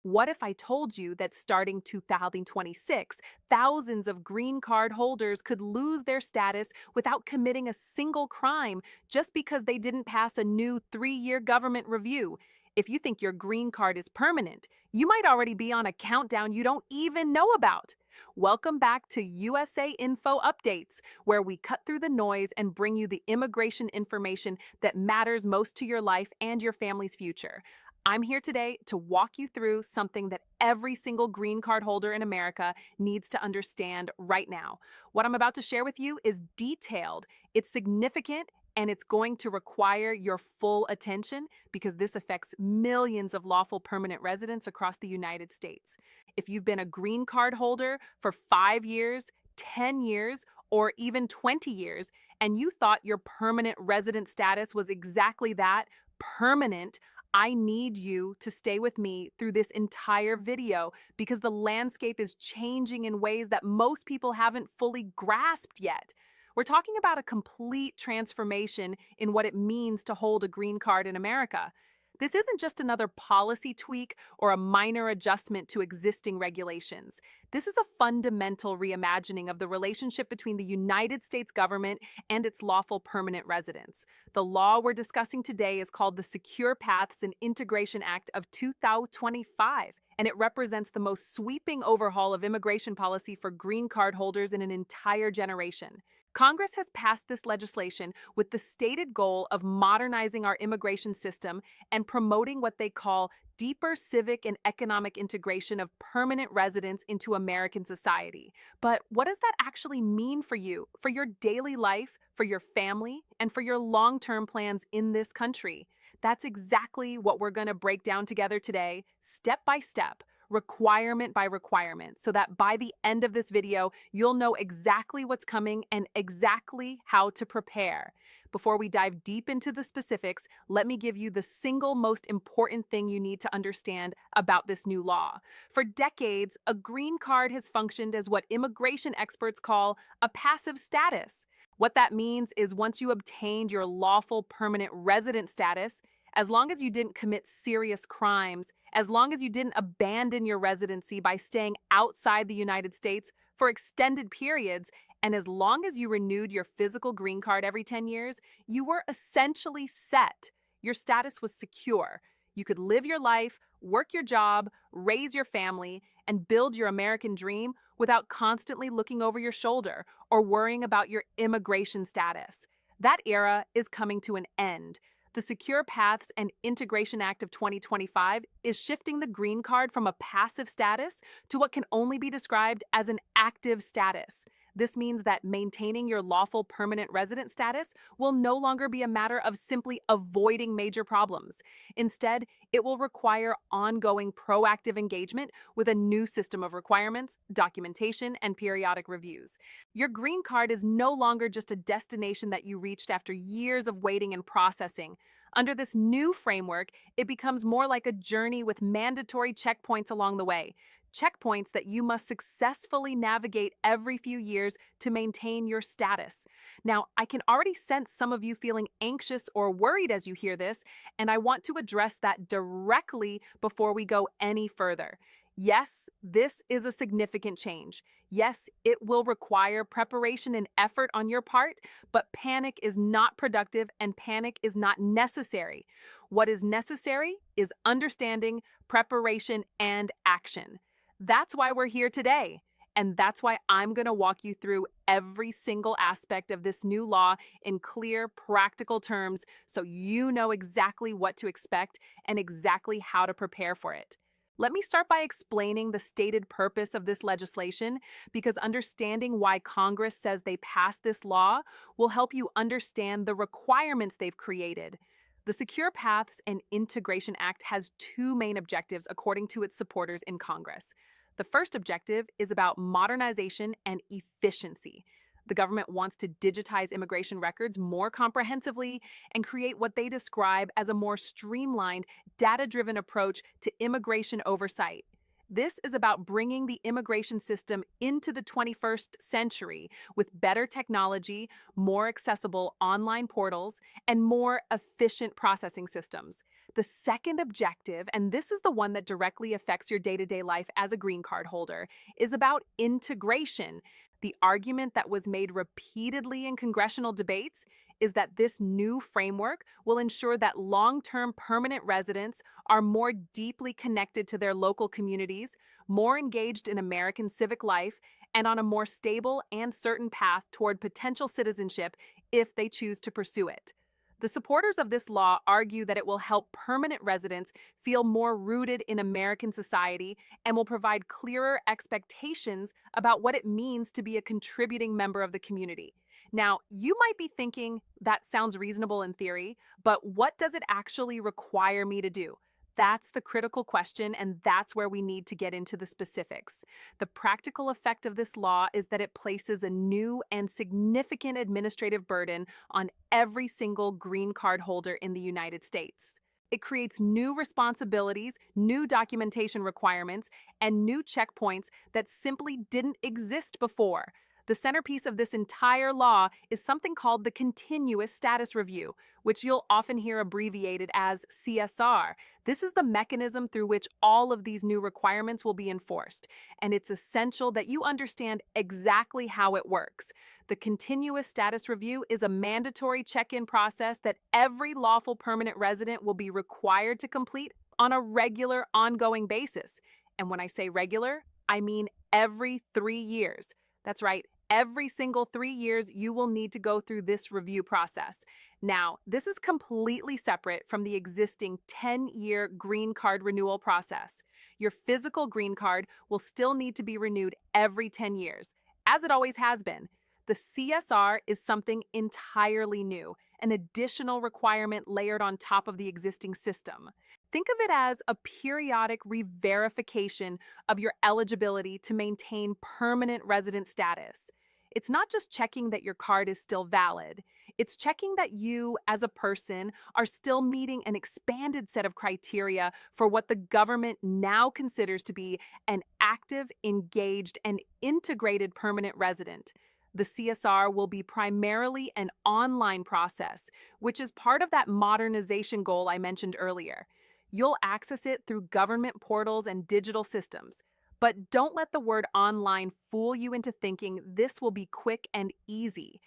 What if I told you that starting 2026, thousands of green card holders could lose their status without committing a single crime just because they didn't pass a new 3-year government review? If you think your green card is permanent, you might already be on a countdown you don't even know about. Welcome back to USA Info Updates, where we cut through the noise and bring you the immigration information that matters most to your life and your family's future. I'm here today to walk you through something that every single green card holder in America needs to understand right now. What I'm about to share with you is detailed, it's significant, and it's going to require your full attention because this affects millions of lawful permanent residents across the United States. If you've been a green card holder for 5 years, 10 years, or even 20 years, and you thought your permanent resident status was exactly that, permanent, I need you to stay with me through this entire video because the landscape is changing in ways that most people haven't fully grasped yet. We're talking about a complete transformation in what it means to hold a green card in America. This isn't just another policy tweak or a minor adjustment to existing regulations. This is a fundamental reimagining of the relationship between the United States government and its lawful permanent residents. The law we're discussing today is called the Secure Paths and Integration Act of 2025, and it represents the most sweeping overhaul of immigration policy for green card holders in an entire generation. Congress has passed this legislation with the stated goal of modernizing our immigration system and promoting what they call deeper civic and economic integration of permanent residents into American society. But what does that actually mean for you, for your daily life, for your family, and for your long-term plans in this country? That's exactly what we're going to break down together today, step by step, requirement by requirement, so that by the end of this video, you'll know exactly what's coming and exactly how to prepare. Before we dive deep into the specifics, let me give you the single most important thing you need to understand about this new law. For decades, a green card has functioned as what immigration experts call a passive status. What that means is once you obtained your lawful permanent resident status, as long as you didn't commit serious crimes, as long as you didn't abandon your residency by staying outside the United States for extended periods, and as long as you renewed your physical green card every 10 years, you were essentially set. Your status was secure. You could live your life, work your job, raise your family, and build your American dream without constantly looking over your shoulder or worrying about your immigration status. That era is coming to an end. The Secure Paths and Integration Act of 2025 is shifting the green card from a passive status to what can only be described as an active status. This means that maintaining your lawful permanent resident status will no longer be a matter of simply avoiding major problems. Instead, it will require ongoing proactive engagement with a new system of requirements, documentation, and periodic reviews. Your green card is no longer just a destination that you reached after years of waiting and processing. Under this new framework, it becomes more like a journey with mandatory checkpoints along the way. Checkpoints that you must successfully navigate every few years to maintain your status. Now, I can already sense some of you feeling anxious or worried as you hear this, and I want to address that directly before we go any further. Yes, this is a significant change. Yes, it will require preparation and effort on your part, but panic is not productive and panic is not necessary. What is necessary is understanding, preparation, and action. That's why we're here today. And that's why I'm going to walk you through every single aspect of this new law in clear, practical terms so you know exactly what to expect and exactly how to prepare for it. Let me start by explaining the stated purpose of this legislation, because understanding why Congress says they passed this law will help you understand the requirements they've created. The Secure Paths and Integration Act has two main objectives according to its supporters in Congress. The first objective is about modernization and efficiency. The government wants to digitize immigration records more comprehensively and create what they describe as a more streamlined, data-driven approach to immigration oversight. This is about bringing the immigration system into the 21st century with better technology, more accessible online portals, and more efficient processing systems. The second objective, and this is the one that directly affects your day-to-day life as a green card holder, is about integration. The argument that was made repeatedly in congressional debates is that this new framework will ensure that long-term permanent residents are more deeply connected to their local communities, more engaged in American civic life, and on a more stable and certain path toward potential citizenship if they choose to pursue it. The supporters of this law argue that it will help permanent residents feel more rooted in American society and will provide clearer expectations about what it means to be a contributing member of the community. Now, you might be thinking that sounds reasonable in theory, but what does it actually require me to do? That's the critical question, and that's where we need to get into the specifics. The practical effect of this law is that it places a new and significant administrative burden on every single green card holder in the United States. It creates new responsibilities, new documentation requirements, and new checkpoints that simply didn't exist before. The centerpiece of this entire law is something called the Continuous Status Review, which you'll often hear abbreviated as CSR. This is the mechanism through which all of these new requirements will be enforced, and it's essential that you understand exactly how it works. The Continuous Status Review is a mandatory check-in process that every lawful permanent resident will be required to complete on a regular, ongoing basis. And when I say regular, I mean every 3 years. That's right. Every single 3 years, you will need to go through this review process. Now, this is completely separate from the existing 10-year green card renewal process. Your physical green card will still need to be renewed every 10 years, as it always has been. The CSR is something entirely new, an additional requirement layered on top of the existing system. Think of it as a periodic re-verification of your eligibility to maintain permanent resident status. It's not just checking that your card is still valid. It's checking that you, as a person, are still meeting an expanded set of criteria for what the government now considers to be an active, engaged, and integrated permanent resident. The CSR will be primarily an online process, which is part of that modernization goal I mentioned earlier. You'll access it through government portals and digital systems. But don't let the word online fool you into thinking this will be quick and easy.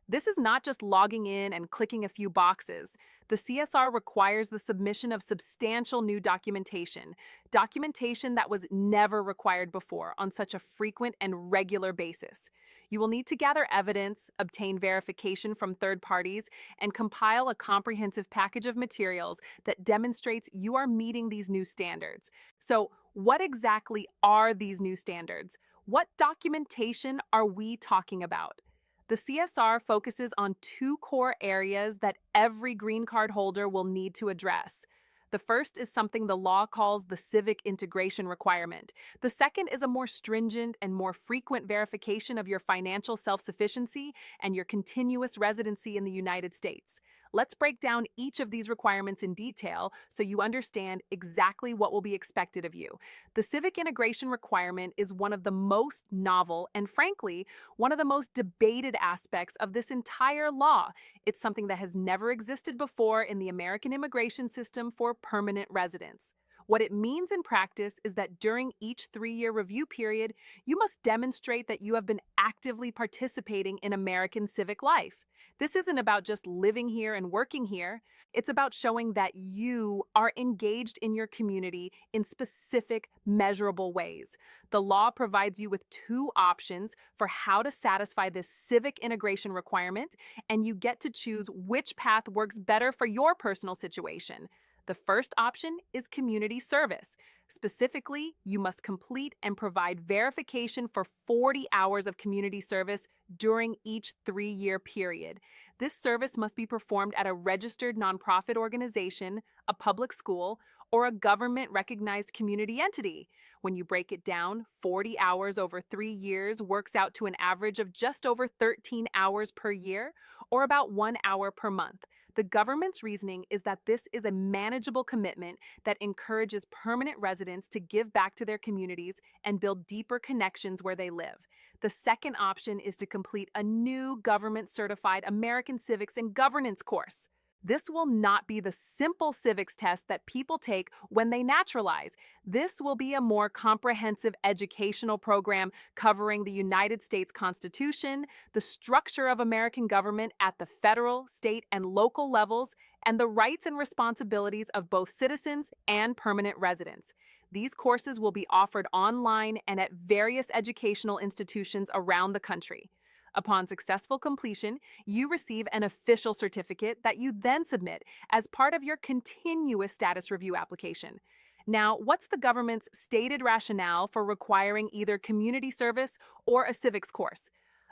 This is not just logging in and clicking a few boxes. The CSR requires the submission of substantial new documentation, documentation that was never required before on such a frequent and regular basis. You will need to gather evidence, obtain verification from third parties, and compile a comprehensive package of materials that demonstrates you are meeting these new standards. So, what exactly are these new standards? What documentation are we talking about? The CSR focuses on two core areas that every green card holder will need to address. The first is something the law calls the civic integration requirement. The second is a more stringent and more frequent verification of your financial self-sufficiency and your continuous residency in the United States. Let's break down each of these requirements in detail so you understand exactly what will be expected of you. The civic integration requirement is one of the most novel and, frankly, one of the most debated aspects of this entire law. It's something that has never existed before in the American immigration system for permanent residents. What it means in practice is that during each 3-year review period, you must demonstrate that you have been actively participating in American civic life. This isn't about just living here and working here. It's about showing that you are engaged in your community in specific, measurable ways. The law provides you with 2 options for how to satisfy this civic integration requirement, and you get to choose which path works better for your personal situation. The first option is community service. Specifically, you must complete and provide verification for 40 hours of community service during each 3-year period. This service must be performed at a registered nonprofit organization, a public school, or a government-recognized community entity. When you break it down, 40 hours over 3 years works out to an average of just over 13 hours per year, or about 1 hour per month. The government's reasoning is that this is a manageable commitment that encourages permanent residents to give back to their communities and build deeper connections where they live. The second option is to complete a new government-certified American Civics and Governance course. This will not be the simple civics test that people take when they naturalize. This will be a more comprehensive educational program covering the United States Constitution, the structure of American government at the federal, state, and local levels, and the rights and responsibilities of both citizens and permanent residents. These courses will be offered online and at various educational institutions around the country. Upon successful completion, you receive an official certificate that you then submit as part of your continuous status review application. Now, what's the government's stated rationale for requiring either community service or a civics course?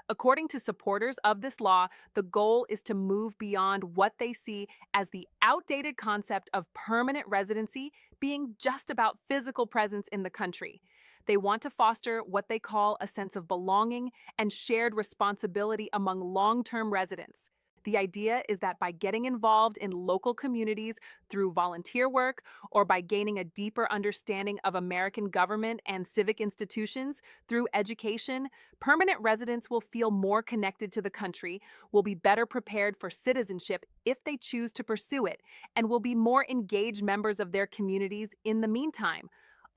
According to supporters of this law, the goal is to move beyond what they see as the outdated concept of permanent residency being just about physical presence in the country. They want to foster what they call a sense of belonging and shared responsibility among long-term residents. The idea is that by getting involved in local communities through volunteer work or by gaining a deeper understanding of American government and civic institutions through education, permanent residents will feel more connected to the country, will be better prepared for citizenship if they choose to pursue it, and will be more engaged members of their communities in the meantime.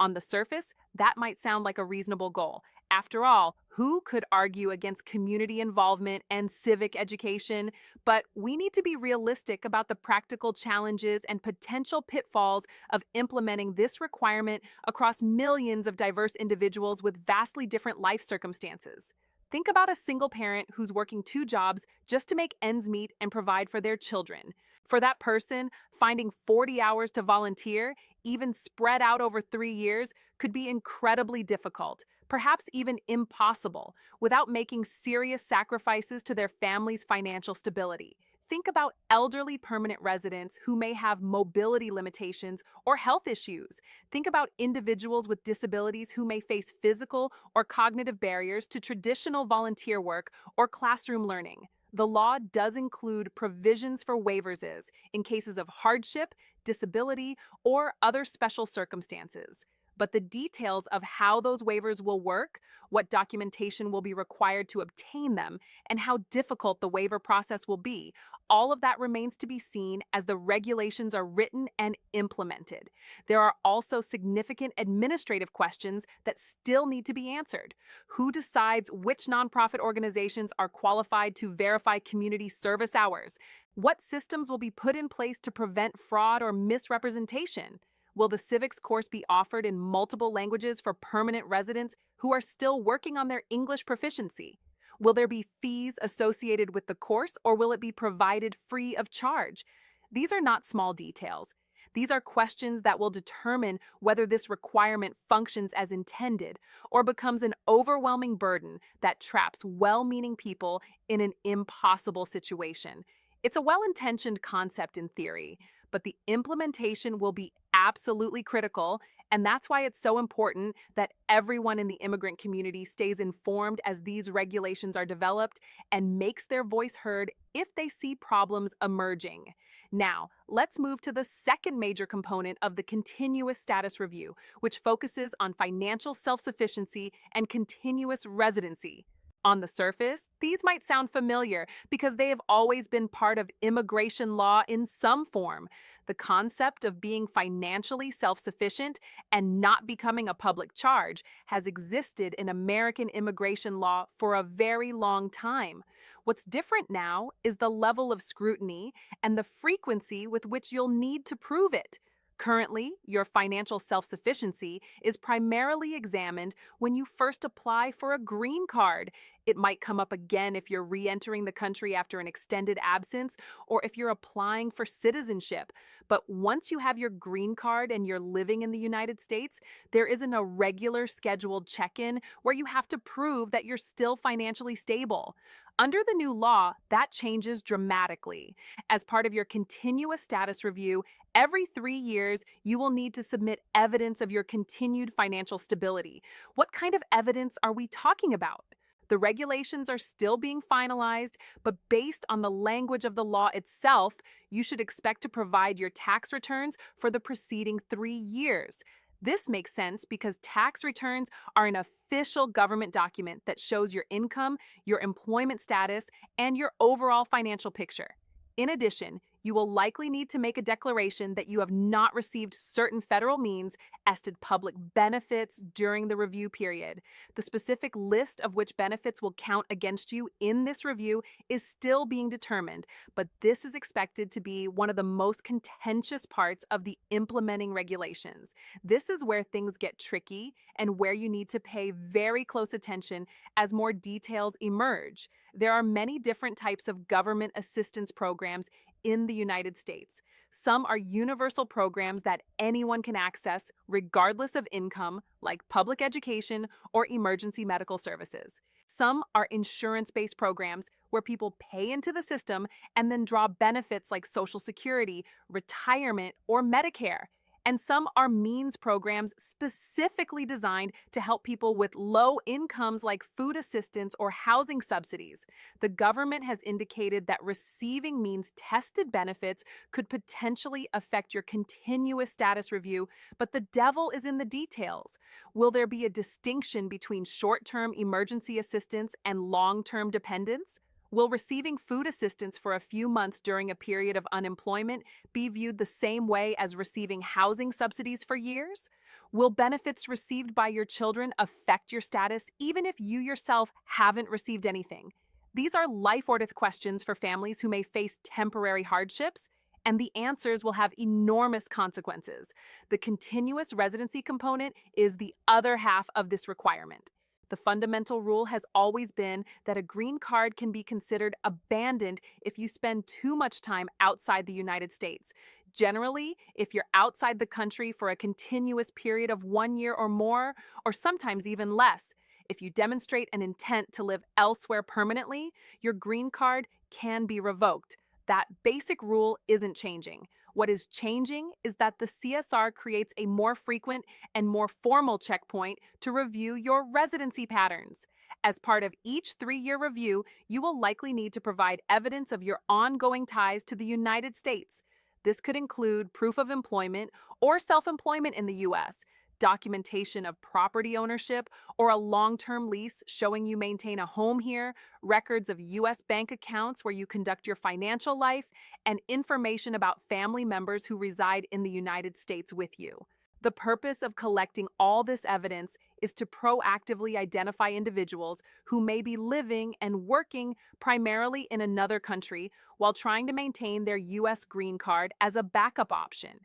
On the surface, that might sound like a reasonable goal. After all, who could argue against community involvement and civic education? But we need to be realistic about the practical challenges and potential pitfalls of implementing this requirement across millions of diverse individuals with vastly different life circumstances. Think about a single parent who's working two jobs just to make ends meet and provide for their children. For that person, finding 40 hours to volunteer, even spread out over 3 years, could be incredibly difficult, perhaps even impossible, without making serious sacrifices to their family's financial stability. Think about elderly permanent residents who may have mobility limitations or health issues. Think about individuals with disabilities who may face physical or cognitive barriers to traditional volunteer work or classroom learning. The law does include provisions for waivers in cases of hardship, disability, or other special circumstances. But the details of how those waivers will work, what documentation will be required to obtain them, and how difficult the waiver process will be, all of that remains to be seen as the regulations are written and implemented. There are also significant administrative questions that still need to be answered. Who decides which nonprofit organizations are qualified to verify community service hours? What systems will be put in place to prevent fraud or misrepresentation? Will the civics course be offered in multiple languages for permanent residents who are still working on their English proficiency? Will there be fees associated with the course, or will it be provided free of charge? These are not small details. These are questions that will determine whether this requirement functions as intended or becomes an overwhelming burden that traps well-meaning people in an impossible situation. It's a well-intentioned concept in theory, but the implementation will be absolutely critical, and that's why it's so important that everyone in the immigrant community stays informed as these regulations are developed and makes their voice heard if they see problems emerging. Now, let's move to the second major component of the continuous status review, which focuses on financial self-sufficiency and continuous residency. On the surface, these might sound familiar because they have always been part of immigration law in some form. The concept of being financially self-sufficient and not becoming a public charge has existed in American immigration law for a very long time. What's different now is the level of scrutiny and the frequency with which you'll need to prove it. Currently, your financial self-sufficiency is primarily examined when you first apply for a green card. It might come up again if you're re-entering the country after an extended absence or if you're applying for citizenship. But once you have your green card and you're living in the United States, there isn't a regular scheduled check-in where you have to prove that you're still financially stable. Under the new law, that changes dramatically. As part of your continuous status review, every 3 years, you will need to submit evidence of your continued financial stability. What kind of evidence are we talking about? The regulations are still being finalized, but based on the language of the law itself, you should expect to provide your tax returns for the preceding 3 years. This makes sense because tax returns are an official government document that shows your income, your employment status, and your overall financial picture. In addition, you will likely need to make a declaration that you have not received certain federal means as to public benefits during the review period. The specific list of which benefits will count against you in this review is still being determined, but this is expected to be one of the most contentious parts of the implementing regulations. This is where things get tricky and where you need to pay very close attention as more details emerge. There are many different types of government assistance programs in the United States. Some are universal programs that anyone can access regardless of income, like public education or emergency medical services. Some are insurance-based programs where people pay into the system and then draw benefits like Social Security, retirement, or Medicare. And some are means programs specifically designed to help people with low incomes like food assistance or housing subsidies. The government has indicated that receiving means-tested benefits could potentially affect your continuous status review, but the devil is in the details. Will there be a distinction between short-term emergency assistance and long-term dependence? Will receiving food assistance for a few months during a period of unemployment be viewed the same way as receiving housing subsidies for years? Will benefits received by your children affect your status even if you yourself haven't received anything? These are life-or-death questions for families who may face temporary hardships, and the answers will have enormous consequences. The continuous residency component is the other half of this requirement. The fundamental rule has always been that a green card can be considered abandoned if you spend too much time outside the United States. Generally, if you're outside the country for a continuous period of 1 year or more, or sometimes even less, if you demonstrate an intent to live elsewhere permanently, your green card can be revoked. That basic rule isn't changing. What is changing is that the CSR creates a more frequent and more formal checkpoint to review your residency patterns. As part of each 3-year review, you will likely need to provide evidence of your ongoing ties to the United States. This could include proof of employment or self-employment in the U.S., documentation of property ownership, or a long-term lease showing you maintain a home here, records of U.S. bank accounts where you conduct your financial life, and information about family members who reside in the United States with you. The purpose of collecting all this evidence is to proactively identify individuals who may be living and working primarily in another country while trying to maintain their U.S. green card as a backup option.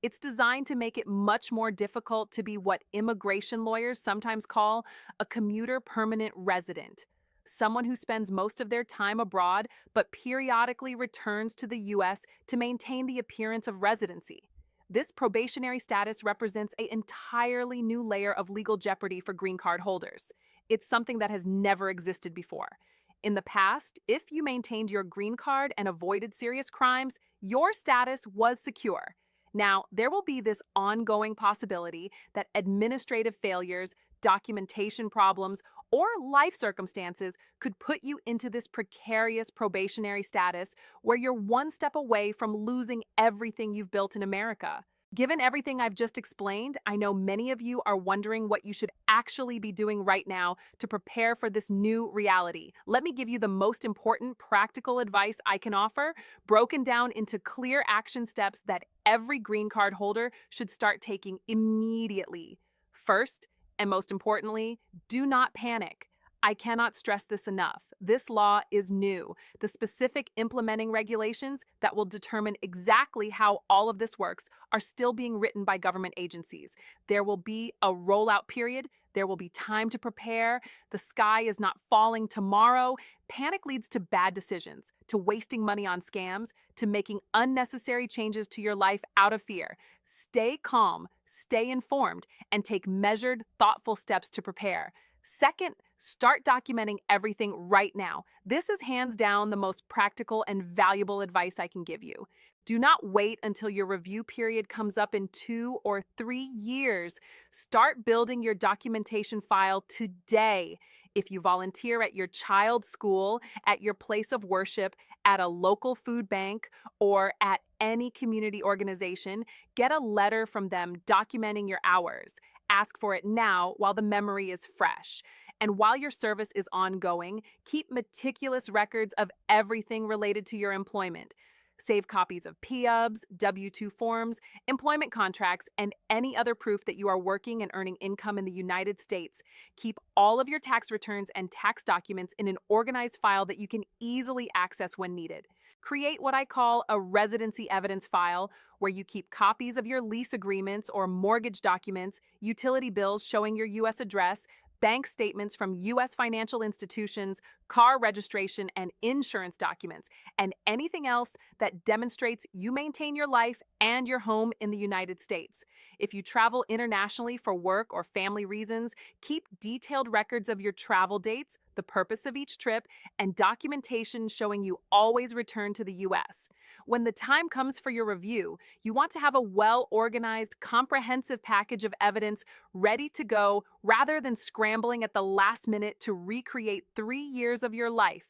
It's designed to make it much more difficult to be what immigration lawyers sometimes call a commuter permanent resident, someone who spends most of their time abroad but periodically returns to the U.S. to maintain the appearance of residency. This probationary status represents an entirely new layer of legal jeopardy for green card holders. It's something that has never existed before. In the past, if you maintained your green card and avoided serious crimes, your status was secure. Now, there will be this ongoing possibility that administrative failures, documentation problems, or life circumstances could put you into this precarious probationary status where you're one step away from losing everything you've built in America. Given everything I've just explained, I know many of you are wondering what you should actually be doing right now to prepare for this new reality. Let me give you the most important practical advice I can offer, broken down into clear action steps that every green card holder should start taking immediately. First, and most importantly, do not panic. I cannot stress this enough. This law is new. The specific implementing regulations that will determine exactly how all of this works are still being written by government agencies. There will be a rollout period. There will be time to prepare. The sky is not falling tomorrow. Panic leads to bad decisions, to wasting money on scams, to making unnecessary changes to your life out of fear. Stay calm, stay informed, and take measured, thoughtful steps to prepare. Second, start documenting everything right now. This is hands down the most practical and valuable advice I can give you. Do not wait until your review period comes up in 2 or 3 years. Start building your documentation file today. If you volunteer at your child's school, at your place of worship, at a local food bank, or at any community organization, get a letter from them documenting your hours. Ask for it now while the memory is fresh. And while your service is ongoing, keep meticulous records of everything related to your employment. Save copies of PUBs, W-2 forms, employment contracts, and any other proof that you are working and earning income in the United States. Keep all of your tax returns and tax documents in an organized file that you can easily access when needed. Create what I call a residency evidence file, where you keep copies of your lease agreements or mortgage documents, utility bills showing your U.S. address, bank statements from U.S. financial institutions, car registration and insurance documents, and anything else that demonstrates you maintain your life and your home in the United States. If you travel internationally for work or family reasons, keep detailed records of your travel dates, the purpose of each trip, and documentation showing you always return to the U.S. When the time comes for your review, you want to have a well-organized, comprehensive package of evidence ready to go rather than scrambling at the last minute to recreate 3 years of your life.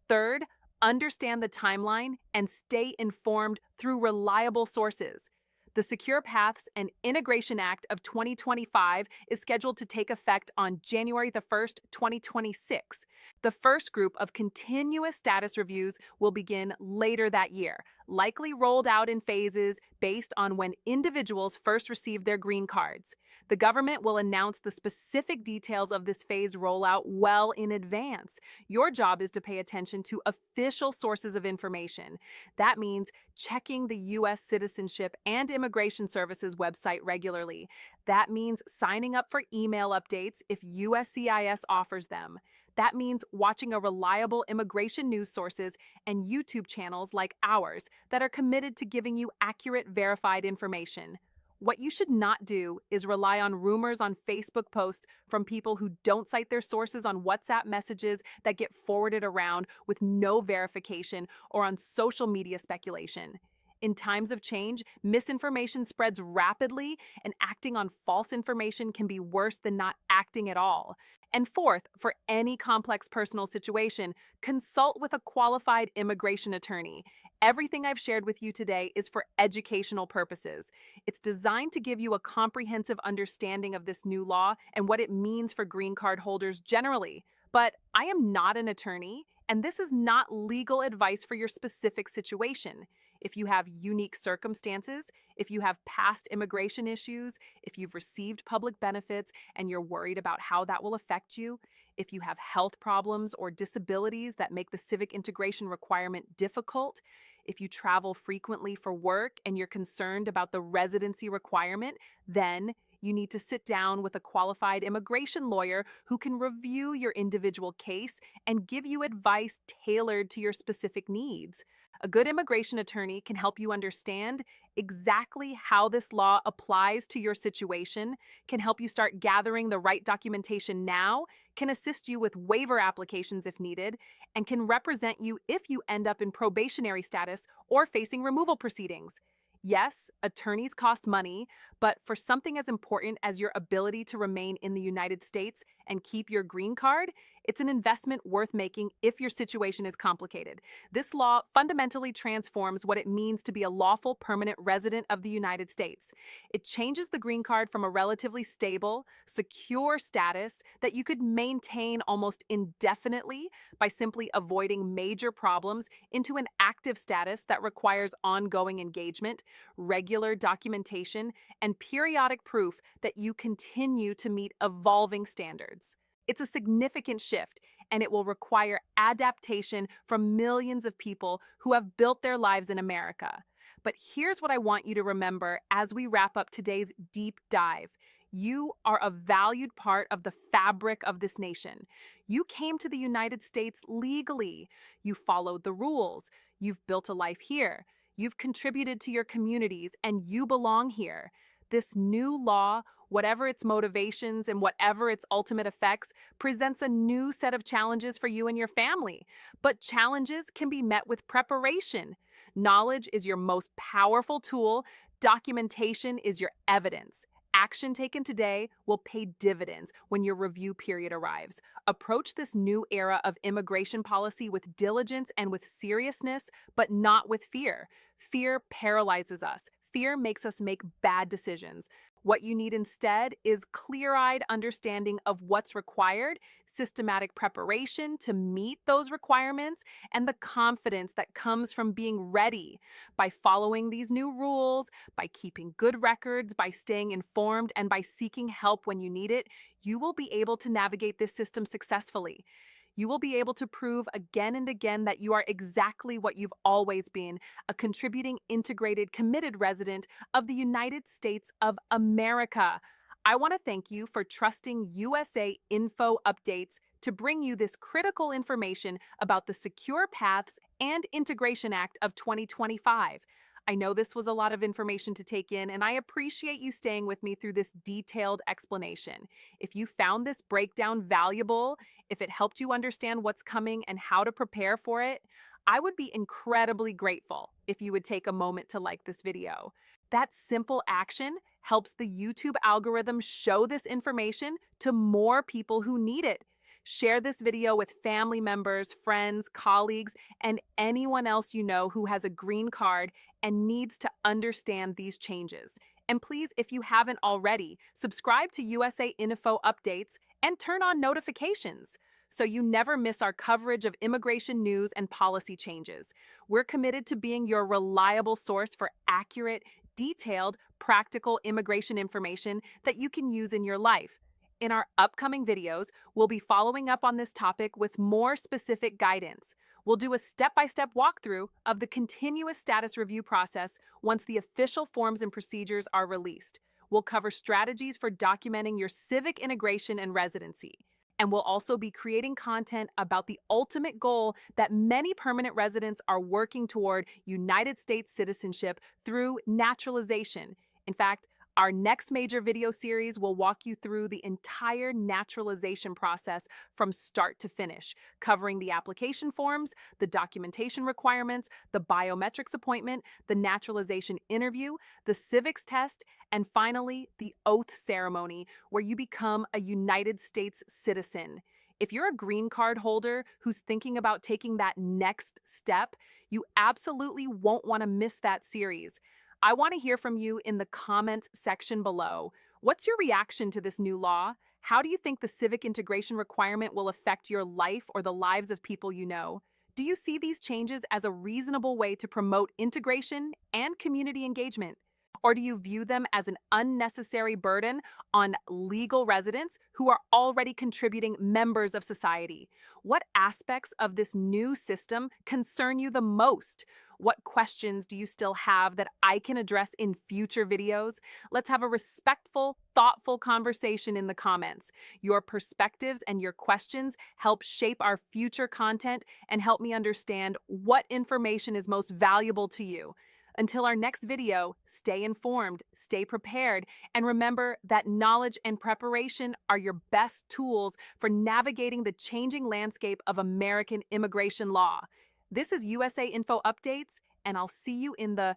Third, understand the timeline and stay informed through reliable sources. The Secure Paths and Integration Act of 2025 is scheduled to take effect on January the 1st, 2026. The first group of continuous status reviews will begin later that year, likely rolled out in phases based on when individuals first received their green cards. The government will announce the specific details of this phased rollout well in advance. Your job is to pay attention to official sources of information. That means checking the U.S. Citizenship and Immigration Services website regularly. That means signing up for email updates if USCIS offers them. That means watching a reliable immigration news sources and YouTube channels like ours that are committed to giving you accurate, verified information. What you should not do is rely on rumors on Facebook posts from people who don't cite their sources on WhatsApp messages that get forwarded around with no verification, or on social media speculation. In times of change, misinformation spreads rapidly, and acting on false information can be worse than not acting at all. And fourth, for any complex personal situation, consult with a qualified immigration attorney. Everything I've shared with you today is for educational purposes. It's designed to give you a comprehensive understanding of this new law and what it means for green card holders generally. But I am not an attorney, and this is not legal advice for your specific situation. If you have unique circumstances, if you have past immigration issues, if you've received public benefits and you're worried about how that will affect you, if you have health problems or disabilities that make the civic integration requirement difficult, if you travel frequently for work and you're concerned about the residency requirement, then you need to sit down with a qualified immigration lawyer who can review your individual case and give you advice tailored to your specific needs. A good immigration attorney can help you understand exactly how this law applies to your situation, can help you start gathering the right documentation now, can assist you with waiver applications if needed, and can represent you if you end up in probationary status or facing removal proceedings. Yes, attorneys cost money, but for something as important as your ability to remain in the United States and keep your green card, it's an investment worth making if your situation is complicated. This law fundamentally transforms what it means to be a lawful permanent resident of the United States. It changes the green card from a relatively stable, secure status that you could maintain almost indefinitely by simply avoiding major problems into an active status that requires ongoing engagement, regular documentation, and periodic proof that you continue to meet evolving standards. It's a significant shift, and it will require adaptation from millions of people who have built their lives in America. But here's what I want you to remember as we wrap up today's deep dive. You are a valued part of the fabric of this nation. You came to the United States legally. You followed the rules. You've built a life here. You've contributed to your communities, and you belong here. This new law, whatever its motivations and whatever its ultimate effects, presents a new set of challenges for you and your family. But challenges can be met with preparation. Knowledge is your most powerful tool. Documentation is your evidence. Action taken today will pay dividends when your review period arrives. Approach this new era of immigration policy with diligence and with seriousness, but not with fear. Fear paralyzes us. Fear makes us make bad decisions. What you need instead is clear-eyed understanding of what's required, systematic preparation to meet those requirements, and the confidence that comes from being ready. By following these new rules, by keeping good records, by staying informed, and by seeking help when you need it, you will be able to navigate this system successfully. You will be able to prove again and again that you are exactly what you've always been, a contributing, integrated, committed resident of the United States of America. I want to thank you for trusting USA Info Updates to bring you this critical information about the Secure Paths and Integration Act of 2025. I know this was a lot of information to take in, and I appreciate you staying with me through this detailed explanation. If you found this breakdown valuable, if it helped you understand what's coming and how to prepare for it, I would be incredibly grateful if you would take a moment to like this video. That simple action helps the YouTube algorithm show this information to more people who need it. Share this video with family members, friends, colleagues, and anyone else you know who has a green card and needs to understand these changes. And please, if you haven't already, subscribe to USA Info Updates and turn on notifications so you never miss our coverage of immigration news and policy changes. We're committed to being your reliable source for accurate, detailed, practical immigration information that you can use in your life. In our upcoming videos, we'll be following up on this topic with more specific guidance. We'll do a step-by-step walkthrough of the continuous status review process once the official forms and procedures are released. We'll cover strategies for documenting your civic integration and residency. And we'll also be creating content about the ultimate goal that many permanent residents are working toward: United States citizenship through naturalization. In fact, our next major video series will walk you through the entire naturalization process from start to finish, covering the application forms, the documentation requirements, the biometrics appointment, the naturalization interview, the civics test, and finally, the oath ceremony, where you become a United States citizen. If you're a green card holder who's thinking about taking that next step, you absolutely won't want to miss that series. I want to hear from you in the comments section below. What's your reaction to this new law? How do you think the civic integration requirement will affect your life or the lives of people you know? Do you see these changes as a reasonable way to promote integration and community engagement? Or do you view them as an unnecessary burden on legal residents who are already contributing members of society? What aspects of this new system concern you the most? What questions do you still have that I can address in future videos? Let's have a respectful, thoughtful conversation in the comments. Your perspectives and your questions help shape our future content and help me understand what information is most valuable to you. Until our next video, stay informed, stay prepared, and remember that knowledge and preparation are your best tools for navigating the changing landscape of American immigration law. This is USA Info Updates, and I'll see you in the